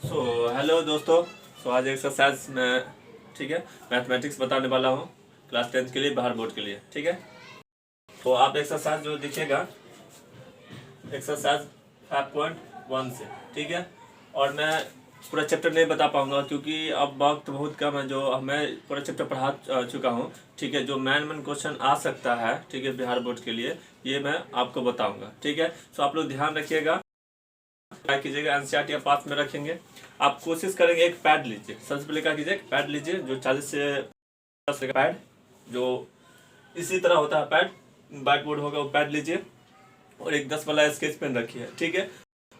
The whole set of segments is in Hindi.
हेलो दोस्तों। आज एक्सरसाइज में ठीक है मैथमेटिक्स बताने वाला हूँ क्लास 10th के लिए, बाहर बोर्ड के लिए। ठीक है, तो आप एक्सरसाइज जो दिखेगा एक्सरसाइज 5.1 से, ठीक है। और मैं पूरा चैप्टर नहीं बता पाऊंगा क्योंकि अब वक्त बहुत कम है, जो मैं पूरा चैप्टर पढ़ा चुका हूँ। ठीक है, जो मैन क्वेश्चन आ सकता है, ठीक है, बिहार बोर्ड के लिए, ये मैं आपको बताऊंगा। ठीक है, तो आप लोग ध्यान रखिएगा, क्या कीजिएगा, एनसीईआरटी या पास में रखेंगे। आप कोशिश करेंगे एक पैड लीजिए, सबसे पहले क्या कीजिए, एक पैड लीजिए जो 40 से 10 का पैड, जो इसी तरह होता है पैड, व्हाइट बोर्ड होगा वो पैड लीजिए, और एक 10 वाला स्केच पेन रखिए। ठीक है,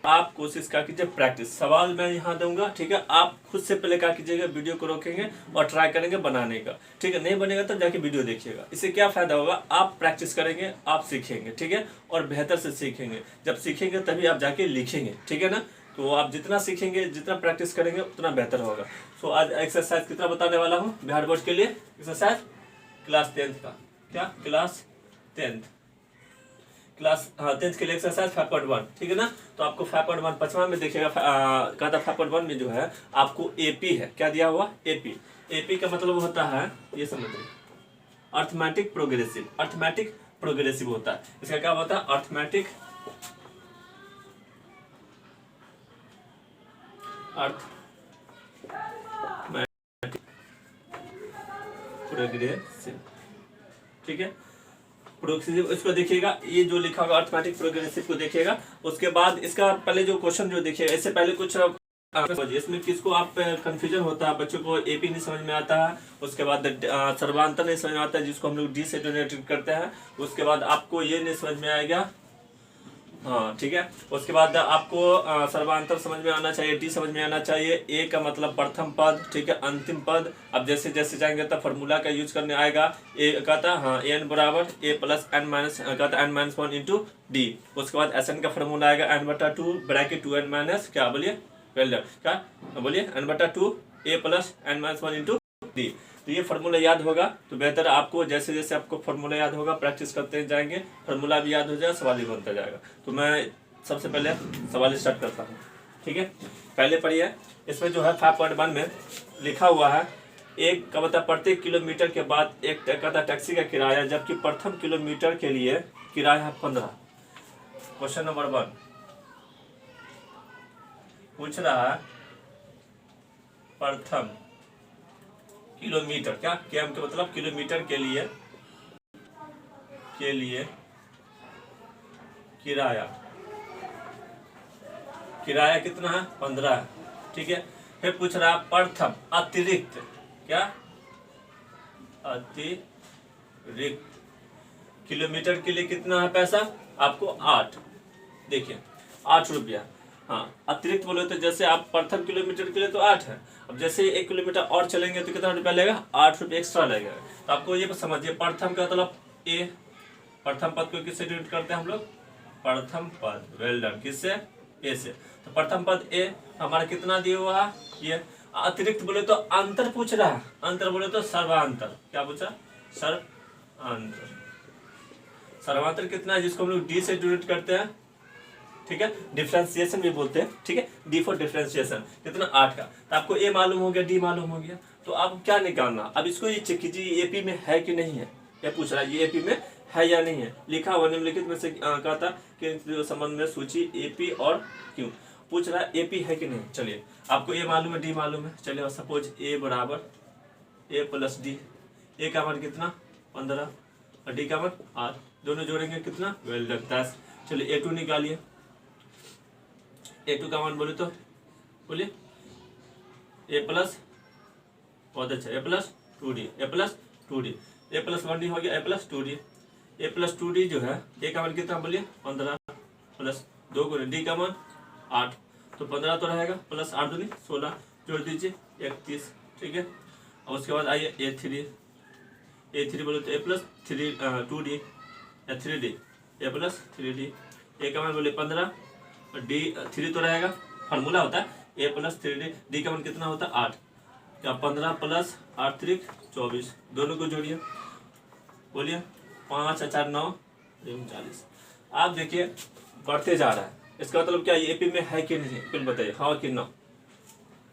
आप कोशिश क्या कीजिए, प्रैक्टिस सवाल मैं यहाँ दूंगा। ठीक है, आप खुद से पहले क्या कीजिएगा, वीडियो को रोकेंगे और ट्राई करेंगे बनाने का। ठीक है, नहीं बनेगा तो जाके वीडियो देखिएगा। इससे क्या फायदा होगा, आप प्रैक्टिस करेंगे, आप सीखेंगे। ठीक है, और बेहतर से सीखेंगे। जब सीखेंगे तभी आप जाके लिखेंगे। ठीक है ना, तो आप जितना सीखेंगे, जितना प्रैक्टिस करेंगे, उतना बेहतर होगा। सो आज एक्सरसाइज कितना बताने वाला हूँ बिहार बोर्ड के लिए, एक्सरसाइज क्लास 10th का। क्या क्लास 10th क्लास 10th के लिए एक्सरसाइज 5.1। ठीक है ना, तो आपको 5.1 5वां में देखिएगा, कहा था 5.1 में जो है आपको एपी है। क्या दिया हुआ, एपी। एपी का मतलब होता है, ये समझिए, अर्थमेटिक प्रोग्रेसिव। अर्थमेटिक प्रोग्रेसिव होता है, इसका क्या होता है, अर्थमेटिक प्रोग्रेसिव। ठीक है, प्रोग्रेसिव इसको देखिएगा, ये जो लिखा होगा अर्थमेटिक प्रोग्रेसिव को देखिएगा। उसके बाद इसका पहले जो क्वेश्चन जो देखिएगा, इससे पहले कुछ इसमें किसको आप कंफ्यूजन होता है, बच्चों को एपी नहीं समझ में आता है, उसके बाद सर्वांतर नहीं समझ में आता है, जिसको हम लोग डी से डोनेटेड करते हैं। उसके बाद आपको ये नहीं समझ में आएगा, हाँ ठीक है। उसके बाद आपको सर्वांतर समझ में आना चाहिए, टी समझ में आना चाहिए, ए का मतलब प्रथम पद, ठीक है, अंतिम पद। अब जैसे जैसे जाएंगे तब फॉर्मूला का यूज करने आएगा। ए कहता है हाँ, एन बराबर ए प्लस एन माइनस, कहता एन माइनस 1 इंटू डी। उसके बाद एस एन का फॉर्मूला आएगा एन बटा 2 ब्रैकेट 2 एन माइनस, क्या बोलिए, वेल क्या बोलिए, एन बटा 2 A plus N minus 1 into D. तो ये फार्मूला याद होगा तो बेहतर, आपको जैसे जैसे आपको फार्मूला याद होगा, प्रैक्टिस करते जाएंगे, फार्मूला भी याद हो जाएगा, सवाल भी बनता जाएगा। तो मैं सबसे पहले सवाल स्टार्ट करता हूँ। ठीक है, पहले पढ़िए, इसमें जो है 5.1 में लिखा हुआ है, एक का बता, प्रत्येक किलोमीटर के बाद एक कहता टैक्सी का किराया, जबकि प्रथम किलोमीटर के लिए किराया है 15। क्वेश्चन नंबर 1 पूछ रहा है, प्रथम किलोमीटर, क्या केम के मतलब किलोमीटर के लिए किराया कितना है, 15 है। ठीक है, फिर पूछ रहा है प्रथम अतिरिक्त, क्या अतिरिक्त किलोमीटर के लिए कितना है पैसा, आपको 8, देखिए 8 रुपया। हाँ, अतिरिक्त बोले तो जैसे आप प्रथम किलोमीटर के लिए तो 8 है, अब जैसे 1 किलोमीटर और चलेंगे तो कितना रुपया लगेगा, 8 रुपये एक्स्ट्रा लगेगा। तो आपको ये समझिए, प्रथम का मतलब ए, प्रथम पद को किससे डिनोट करते हैं हम लोग, प्रथम पद, वेल डन, किससे, ए से। तो प्रथम पद ए हमारा कितना दिया हुआ है, ये। अतिरिक्त बोले तो अंतर पूछ रहा है, अंतर बोले तो सर्वांतर, क्या पूछा, सर्वांतर। सर्वांतर कितना है, जिसको हम लोग डी से डिनोट करते हैं। ठीक है, डिफरेंशिएशन भी बोलते हैं। ठीक है, डी फॉर डिफरेंशिएशन, कितना, 8 का। तो आपको ए मालूम हो गया, डी मालूम हो गया, तो आप क्या निकालना, अब इसको ये चेक कीजिए, एपी में है कि नहीं है। क्या पूछ रहा है, ये एपी में है या नहीं है, लिखा हुआ निम्नलिखित में से कहा था कि संबंध में सूची एपी और क्यों, पूछ रहा है एपी है कि नहीं। चलिए, आपको ए मालूम है, डी मालूम है। चलिए, सपोज ए बराबर ए प्लस डी, ए का मान कितना, 15, और डी का मान 8, दोनों जोड़ेंगे कितना, वेल डन, 10। चलिए A2 निकालिए, A2 का मान बोले तो बोलिए, ए प्लस, बहुत अच्छा, ए प्लस 2D, ए प्लस 2D, ए प्लस 1D हो गया, ए प्लस 2D, ए प्लस 2D जो है, ए का मान कितना बोलिए, 15 प्लस 2 गुणे डी का मान 8, तो 15 तो रहेगा, प्लस 8 दूनी 16, जोड़ दीजिए 31। ठीक है, और उसके बाद आइए A3 बोले तो ए प्लस 2D या 3D, ए प्लस 3D, ए का मान बोले 15, डी 3 तो रहेगा, फार्मूला होता है ए प्लस 3D, डी का मान कितना होता है, 8, क्या 15 प्लस 8 3 24, दोनों को जोड़िए, बोलिए 5 4 9 39। आप देखिए बढ़ते जा रहा है, इसका मतलब क्या ये एपी में है कि नहीं, फिर बताइए हाँ कि ना,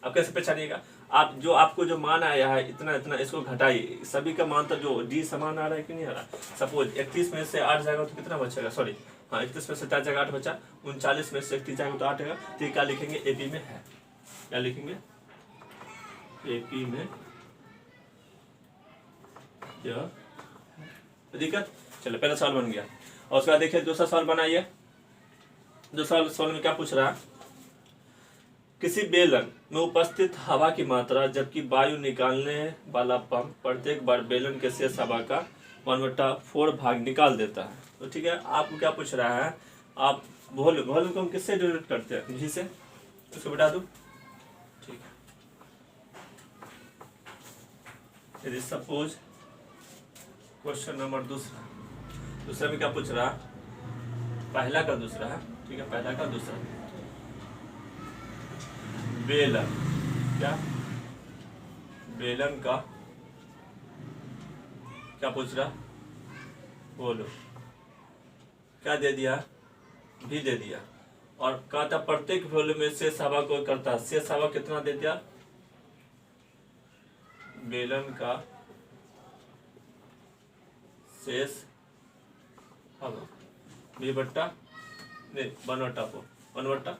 आप कैसे पहचानिएगा? आप जो आपको जो मान आया है इतना इतना, इसको घटाइए, सभी का मान तो जो डी समान आ रहा है कि नहीं आ रहा। सपोज 31 में से 8 जाएगा तो कितना बचेगा, सॉरी हाँ 31 में से 4 जाएगा 8 बचा, 39 में से 31 जाएगा तो 8 है। तो क्या लिखेंगे, एपी में है, क्या लिखेंगे, एपी में यह दिक्कत। चलो पहला सवाल बन गया। और उसके बाद देखिए दूसरा सवाल बनाइए। दूसरा सवाल में क्या पूछ रहा है, किसी बेलन में उपस्थित हवा की मात्रा जबकि वायु निकालने वाला पंप प्रत्येक बार बेलन के शेष हवा का 1/4 भाग निकाल देता है। तो ठीक है, आपको क्या पूछ रहा है, आप वॉल्यूम को हम किससे डिनोट करते हैं, जी से, उसको बता दूं। ठीक है, यदि सपोज क्वेश्चन नंबर दूसरा में क्या पूछ रहा है, पहला का दूसरा है, ठीक है, पहला का दूसरा, बेलन, क्या बेलन का क्या पूछ रहा, बोलो, क्या दे दिया, भी दे दिया, और कहा था प्रत्येक वॉल्यूम में शेष हवा को करता है, शेष हवा कितना दे दिया, बेलन का शेष हवा भी बट्टा नहीं 1/4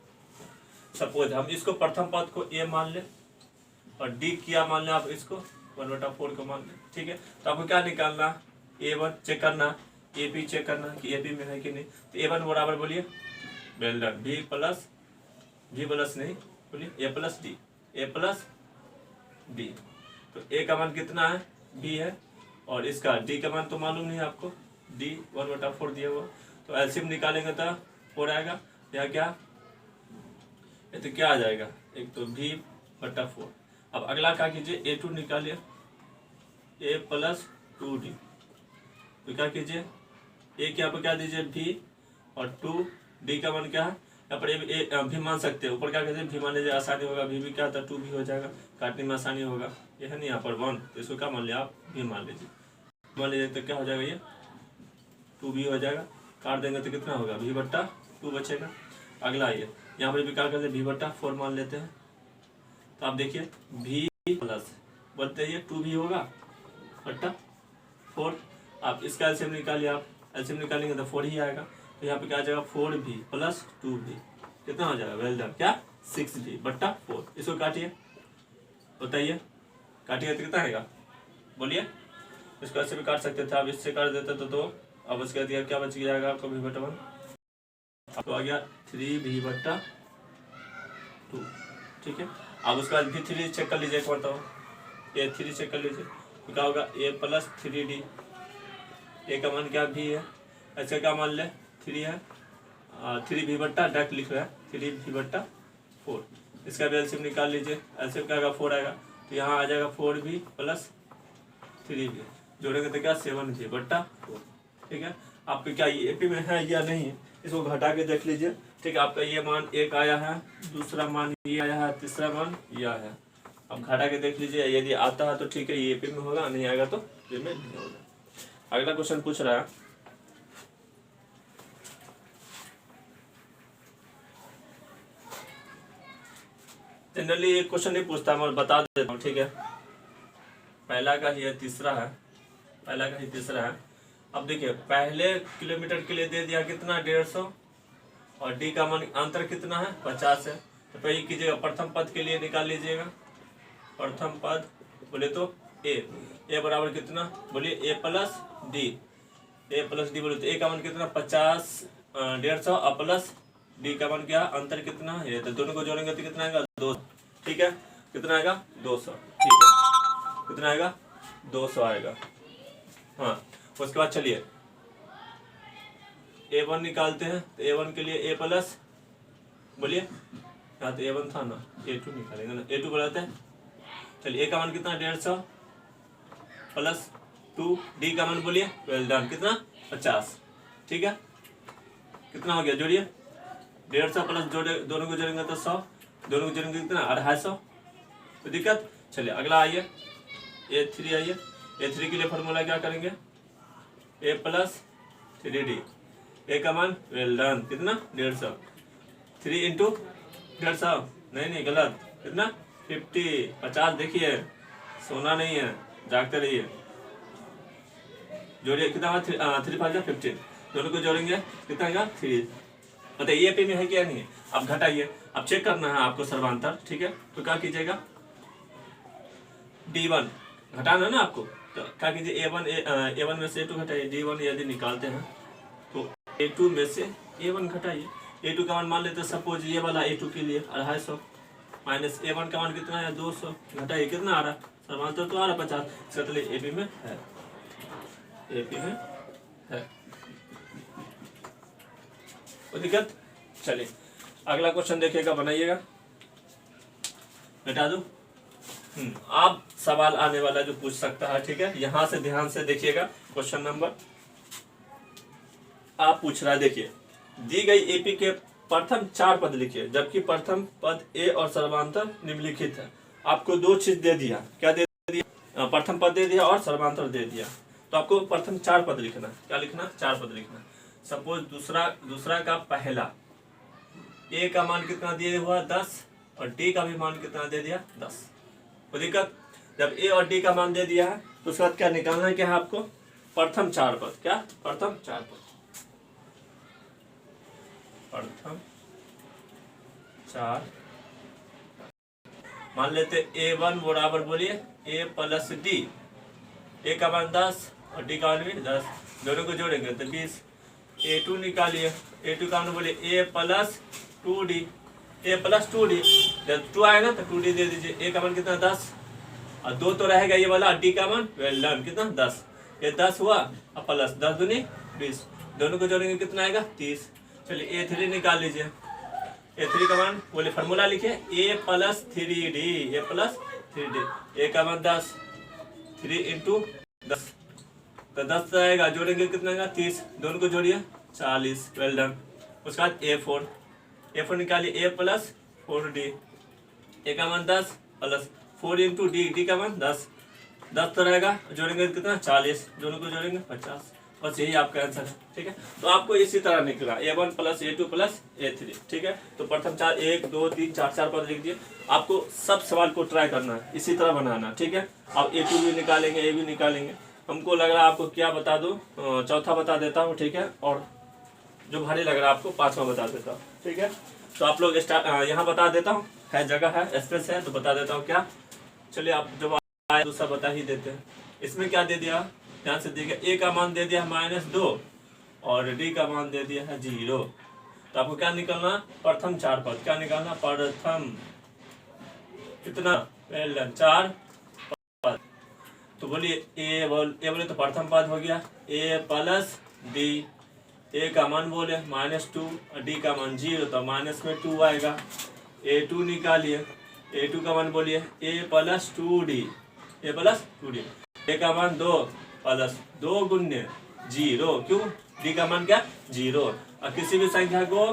सपोज हम इसको प्रथम पद को ए मान ले और डी क्या मान ले, आप इसको 1/4 को मान ले, ठीक है। तो आपको क्या निकालना, A1 चेक करना, AP चेक करना कि AP में है कि नहीं। तो A1 बराबर बोलिए बेलन V प्लस नहीं बोलिए A प्लस D। तो A का मान कितना है, B है, और इसका D का मान तो मालूम नहीं है आपको, D 1/4 दिया हुआ। तो एलसीएम निकालेंगे तो 4 आएगा, या क्या, ये तो क्या आ जाएगा, एक तो V/4। अब अगला क्या कीजिए, A2 निकालिए, A प्लस 2D। तो क्या कीजिए, A यहाँ पर क्या दीजिए V, और 2D का मान क्या है, यहाँ पर भी मान सकते हैं, ऊपर क्या कहते हैं भी मान लीजिए, आसानी होगा, भी क्या होता है 2 भी हो जाएगा, काटने में आसानी होगा, ये है नहीं यहाँ पर 1, तो इसको क्या मान लिया आप, भी मान लीजिए, तो क्या हो जाएगा, ये 2 भी हो जाएगा, काट देंगे तो कितना होगा, V/2 बचेगा। अगला आइए, यहाँ पर भी क्या करते हैं, V/4 मान लेते हैं। तो आप देखिए V प्लस बोलते हैं 2 भी होगा /4, आप इसका एलसीएम निकालिए, आप एलसीएम निकालेंगे तो 4 ही आएगा। तो यहाँ पे क्या आ जाएगा, 4V प्लस 2V कितना हो जाएगा, वेल डन, क्या 6V/4। इसको काटिए, बताइए काटिए तो कितना आएगा, बोलिए। इसको ऐसे भी काट सकते थे, आप इससे काट देते तो अब उसके बाद क्या बच जाएगा आपको, V/1 तो आ गया 3V/2, ठीक है। अब उसके बाद V3 चेक कर लीजिए, एक बताओ, A3 चेक कर लीजिए, तो क्या होगा, A प्लस 3D, A का मान क्या V है, ऐसे क्या मान ले 3 है, 3V/, डायरेक्ट लिख रहा है 3V/4। इसका भी एलसीएम निकाल लीजिए, एलसीएम क्या आएगा 4 आएगा, तो यहाँ आ जाएगा 4V प्लस 3V, जोड़ेंगे तो क्या 7V/4, ठीक है। आपके क्या ये एपी में है या नहीं, इसको घटा के देख लीजिए, ठीक है। आपका ये मान एक आया है, दूसरा मान ये आया है, तीसरा मान यह है। अब घटा के देख लीजिए, यदि आता है तो ठीक है, ये एपी में होगा, नहीं आएगा तो ये में नहीं होगा। अगला क्वेश्चन पूछ रहा है, जनरली ये क्वेश्चन नहीं पूछता, मैं बता देता हूँ, ठीक है। पहला का ही तीसरा है, अब देखिए पहले किलोमीटर के लिए दे दिया कितना 150, और डी का मान अंतर कितना है 50 है। तो पहले कीजिएगा, प्रथम पद के लिए निकाल लीजिएगा, प्रथम पद बोले तो ए बराबर कितना, बोलिए A प्लस डी बोले तो ए का मान कितना 50, 150, और प्लस डी का मान क्या, अंतर कितना है, तो दोनों को जोड़ेंगे तो कितना आएगा 200, ठीक है। कितना आएगा 200, ठीक है, कितना आएगा 200 आएगा। हाँ, उसके बाद चलिए A1 निकालते हैं, तो A1 के लिए A प्लस, बोलिए यहाँ तो A1 था ना, A2 निकालेंगे ना, A2 बनाते हैं। चलिए A का मान कितना 150 प्लस 2, D का मान बोलिए, वेल डन, कितना 50, ठीक है। कितना हो गया, जोड़िए 150 प्लस जोड़े, दोनों को जोड़ेंगे तो 100, दोनों को जोड़ेंगे कितना 250, तो दिक्कत। चलिए अगला आइए, A3 आइए, A3 के लिए फॉर्मूला क्या करेंगे, A प्लस 3D, A का मान वेल डन कितना 150, 3 × 150, नहीं गलत, कितना 50 50 देखिए, सोना नहीं है, जागते रहिए। जोड़िए कितना हुआ, 3 5 15, दोनों को जोड़ेंगे कितना आएगा 3। बताइए एपी में है क्या नहीं है। अब घटाइए, अब चेक करना है आपको सर्वांतर, ठीक है। तो क्या कीजिएगा, D1 घटाना है ना आपको, तो क्या कीजिए A1 में से A2 घटाइए। D1 यदि निकालते हैं तो A2 में से A1 घटाइए। A2 का मान मान लेते हैं सपोज ये वाला A2 के लिए 250, माइनस A1 का मान कितना है 200, घटाइए कितना आ रहा है, सर्वांतर तो आ रहा 50। इसका चलिए एपी में है, एपी में है, कोई दिक्कत। चलिए अगला क्वेश्चन देखिएगा, बनाइएगा, बेटा दो। आप सवाल आने वाला जो पूछ सकता है, ठीक है। यहां से ध्यान से देखिएगा, क्वेश्चन नंबर आप पूछ रहा है, देखिए दी गई एपी के प्रथम 4 पद लिखिए, जबकि प्रथम पद ए और सर्वांतर निम्नलिखित है। आपको 2 चीज दे दिया, क्या दे दिया, प्रथम पद दे दिया और सर्वांतर दे दिया। तो आपको प्रथम 4 पद लिखना, क्या लिखना, 4 पद लिखना। सपोज दूसरा का पहला, ए का मान कितना दिया हुआ 10 और डी का भी मान कितना दे दिया 10। कोई दिक्कत। जब ए और डी का मान दे दिया है तो उसके बाद क्या निकालना है, क्या है आपको, प्रथम 4 पद, क्या प्रथम 4 पद, प्रथम 4। मान लेते A1 बराबर बोलिए A प्लस डी, ए का मान 10 और डी का मान भी 10, दोनों को जोड़ेंगे तो 20। A2 निकालिए, A2 का मान बोलिए A plus 2D, A plus 2D, जब 2 आएगा तो 2D दे दीजिए। ए का मान कितना 10 और 2 तो रहेगा ये वाला, डी का मान वेल डन कितना 10, ये 10 हुआ और प्लस 10 दूनी 20, दोनों को जोड़ेंगे कितना आएगा 30। चलिए A3 निकाल लीजिए, A3 का मान बोले फॉर्मूला लिखिए A plus 3D, A plus 3D, ए का मान 10, 3 इंटू 10 तो 10 आएगा, जोड़ेंगे कितना आएगा 30, दोनों को जोड़िए 40, वेल डन। उसके बाद A4 निकालिए A प्लस 4D, ए का मान 10 प्लस 4 इंटू डी का मान 10 तो रहेगा, जोड़ेंगे कितना 40, दोनों को जोड़ेंगे 50। बस यही आपका आंसर है, ठीक है। तो आपको इसी तरह निकला A1 plus A2 plus A3, ठीक है। तो प्रथम 4 1 2 3 4 पद लिख दिए। आपको सब सवाल को ट्राई करना है, इसी तरह बनाना, ठीक है। अब A2 भी निकालेंगे, A भी निकालेंगे। हमको लग रहा है आपको क्या बता दूं, चौथा बता देता हूँ, ठीक है। और जो भारी लग रहा है आपको 5वां बता देता हूँ, ठीक है। तो आप लोग यहाँ बता देता हूँ, है जगह है, स्पेस है, तो बता देता हूँ क्या। चलिए आप जब आए दूसरा बता ही देते हैं। इसमें क्या दे दिया, ध्यान से देखिए, ए का मान दे दिया -2 और डी का मान दे दिया है 0। तो आपको क्या निकलना, प्रथम 4 पद, क्या निकालना, प्रथम कितना 4 पद। तो बोलिए ए बोले तो प्रथम पद हो गया A प्लस डी, ए का मान बोले -2 और डी का मान 0, तो माइनस में 2 आएगा। A2 निकालिए, A2 का मान बोलिए A plus 2D, A plus 2D, ए का मान 2 प्लस 2 गुण्य 0, क्यों, डी का मान क्या 0। और किसी भी संख्या को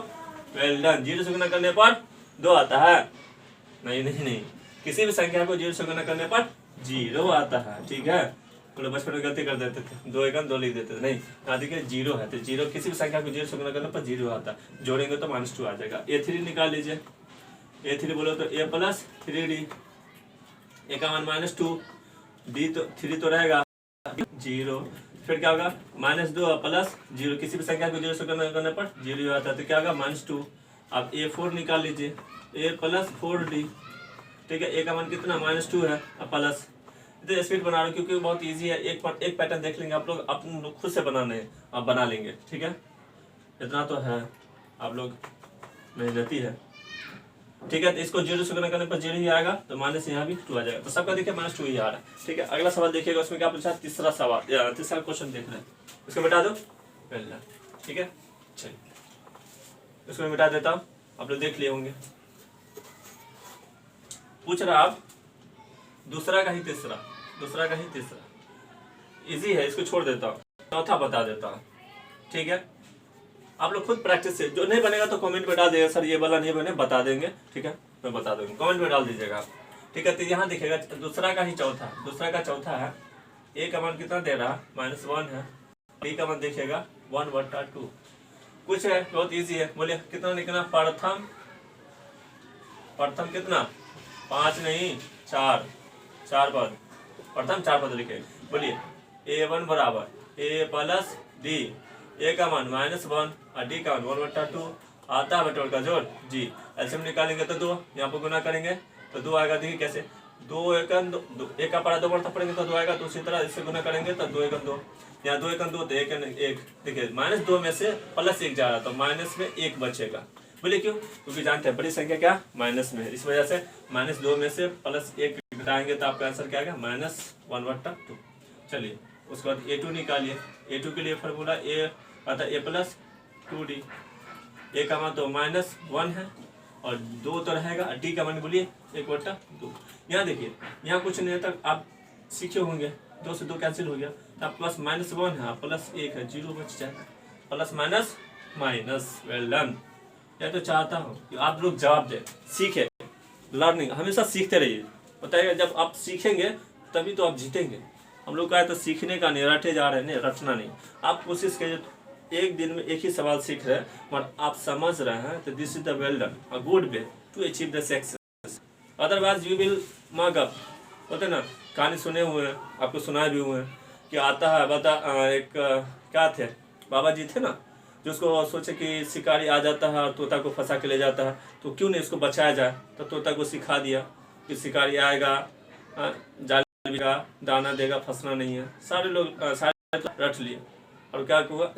वेल डन 0 से गुणा करने पर 2 आता है, नहीं, किसी भी संख्या को 0 से गुणा करने पर 0 आता है, ठीक है। तो बचपन में गलती कर देते थे, 2 1 2 लिख देते थे, नहीं यहाँ देखिए 0 है, तो 0 किसी भी संख्या को 0 से गुणा करने पर 0 आता है, जोड़ेंगे तो -2 आ जाएगा। A3 निकाल लीजिए, A3 बोलो तो A प्लस 3D, ए का मान -2, डी तो 3 तो रहेगा 0, फिर क्या होगा -2 प्लस 0, किसी भी संख्या को 0 से गुणा करने पर 0 आता है, तो क्या होगा -2। अब A4 निकाल लीजिए, A प्लस 4D, ठीक है। ए का मान कितना -2 है और प्लस, इतने स्पीड बना रहा हूँ क्योंकि बहुत इजी है। एक पैटर्न देख लेंगे आप लोग, अपने लोग खुद से बनाने हैं, आप बना लेंगे, ठीक है। इतना तो है, आप लोग मेहनती है, ठीक है। तो इसको 0 से गुणा करने पर 0 ही आएगा, तो माइनस यहाँ भी 2 आ जाएगा, तो सबका देखिए -2 ही आ रहा है, ठीक है। अगला सवाल देखिएगा, उसमें क्या पूछा, तीसरा क्वेश्चन देख रहे हैं, उसको मिटा दो पहला, ठीक है। चलिए उसको मिटा देता हूँ, आप लोग देख लिए होंगे। पूछ रहा आप दूसरा का ही तीसरा, इजी है, इसको छोड़ देता हूँ, चौथा बता देता हूँ, ठीक है। आप लोग खुद प्रैक्टिस से, जो नहीं बनेगा तो कमेंट में डाल देगा, सर ये वाला नहीं बने, बता देंगे, ठीक है, मैं बता दूंगा, कमेंट में डाल दीजिएगा आप, ठीक है। तो यहाँ देखिएगा दूसरा का चौथा है, ए का मान कितना दे रहा -1 है, डी का मान देखिएगा 1/2, कुछ है बहुत इजी है। बोलिए कितना निकलना, प्रथम कितना 5 नहीं 4 पद, प्रथम 4 पद लिखे। बोलिए a1 बराबर a प्लस डी, a का मान -1 और d का मान 1/2 आता है बटोर का जोड़ जी। एलसीएम निकालेंगे तो 2, यहाँ पर गुना करेंगे तो 2 आएगा। देखिए कैसे 2 एकम 2, एक का पारा 2 बढ़ता पड़ेंगे तो 2 आएगा। तो उसी तरह इससे गुना करेंगे तो 2 एकम 2, यहाँ 2 एकम 2 तो 1 1। देखिए -2 में से +1 जा रहा तो माइनस में 1 बचेगा। बोलिए क्यों? क्योंकि जानते हैं बड़ी संख्या क्या माइनस में है, इस वजह से -2 में से +1 घटाएंगे तो आपका आंसर क्या आएगा -1/2। चलिए उसके बाद a2 निकालिए। a2 के लिए फॉर्मूला a आता है a प्लस 2d, a का मान तो -1 है और 2 तो रहेगा, d का मान बोलिए 1/2। यहाँ देखिए यहाँ कुछ नहीं तक आप सीखे होंगे, 2 से 2 कैंसिल हो गया तो आप प्लस -1 है +1 है, 0 बच जाएगा। Plus minus well done. मैं तो चाहता हूँ कि आप लोग जवाब दें, सीखे। लर्निंग हमेशा सीखते रहिए, बताइएगा जब आप सीखेंगे तभी तो आप जीतेंगे। हम लोग का है तो सीखने का नहीं, रटे जा रहे हैं, रटना नहीं। आप कोशिश कीजिए, एक दिन में एक ही सवाल सीख रहे हैं मगर आप समझ रहे हैं तो this is the well done, a good way to achieve the success. Otherwise you will mug up. होते ना, कहानी सुने हुए हैं, आपको सुनाए भी हुए हैं कि आता है बता एक क्या थे बाबा जी थे ना, जो उसको सोचे कि शिकारी आ जाता है और तोता को फंसा के ले जाता है तो क्यों नहीं उसको बचाया जाए। तो तोता को सिखा दिया कि शिकारी आएगा, जाल का दाना देगा, फंसना नहीं है। सारे लोग सारे रट लिए और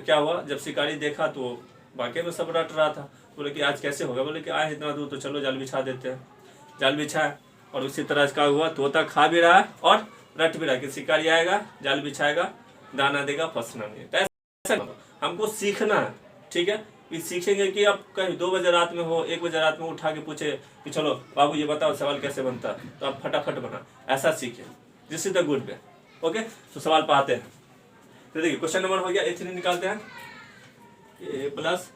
क्या हुआ जब शिकारी देखा तो वाकई में सब रट रहा था। बोले कि आज कैसे होगा, बोले कि आए इतना दूर तो चलो जाल बिछा देते हैं। जाल बिछाया और उसी तरह इसका हुआ, तोता खा भी रहा है और रट भी रहा कि शिकारी आएगा, जाल बिछाएगा, दाना देगा, फंसना नहीं है। ऐसा हमको सीखना है, ठीक है। सीखेंगे कि अब कहीं 2 बजे रात में हो, 1 बजे रात में उठा के पूछे कि चलो बाबू ये बताओ सवाल कैसे बनता है, तो आप फटाफट बना, ऐसा सीखे। This is the good way. Okay, तो सवाल पाते हैं। तो देखिए क्वेश्चन नंबर हो गया, a3 निकालते हैं, a प्लस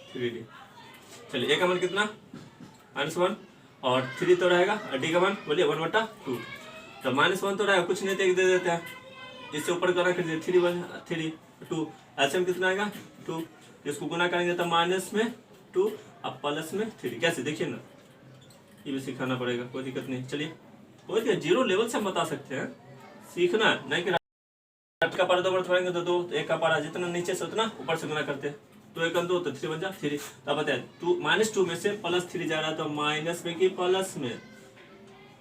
3d। चलिए a का मान कितना -1 और 3 तो रहेगा और d का मान बोलिए 1/2। तो -1 तो रहेगा, कुछ नहीं तो 1 दे देते हैं, इससे ऊपर करना कर 3 2 एलसीएम कितना आएगा 2। इसको गुना करेंगे तो माइनस में 2 अब प्लस में 3। कैसे देखिए ना, ये भी सिखाना पड़ेगा, कोई दिक्कत नहीं। चलिए कोई दिक्कत, 0 लेवल से हम बता सकते हैं, सीखना नहीं कि का पारा 2 बढ़ाएंगे तो 2, 1 का पारा जितना नीचे से उतना ऊपर से गुना करते हैं। 2 एकम 2 तो 3 बन जा 3। तो बताए -2 में से +3 जा रहा है तो माइनस में कि प्लस में,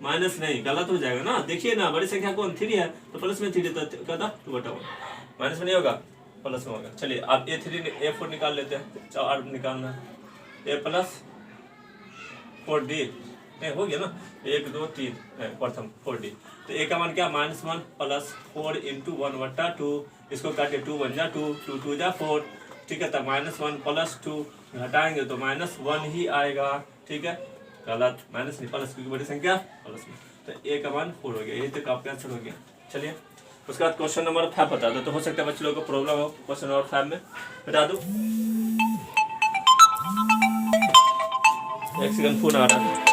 माइनस नहीं गलत हो जाएगा ना। देखिए ना बड़ी संख्या कौन 3 है तो प्लस में 3 तो कहता 2/1, माइनस में नहीं होगा प्लस में होगा। चलिए आप a4 निकाल लेते हैं, 4 निकालना है, a प्लस 4d हो गया ना, 1 2 3 प्रथम 4d। तो a का मान क्या -1 प्लस 4 इंटू 1/2, इसको काटे 2 बन जा 2, 2 2 जा 4, ठीक है। तो -1 प्लस 2 घटाएंगे तो -1 ही आएगा, ठीक है। गलत, माइनस नहीं प्लस, क्योंकि बड़ी संख्या प्लस में। तो a का मान 4 हो गया, यही तक आपका आंसर हो गया। चलिए उसके बाद क्वेश्चन नंबर 5 बता दो, तो हो सकता है बच्चे लोगों को प्रॉब्लम हो क्वेश्चन नंबर 5 में, बता दो। एक सेकंड फोन आ रहा है।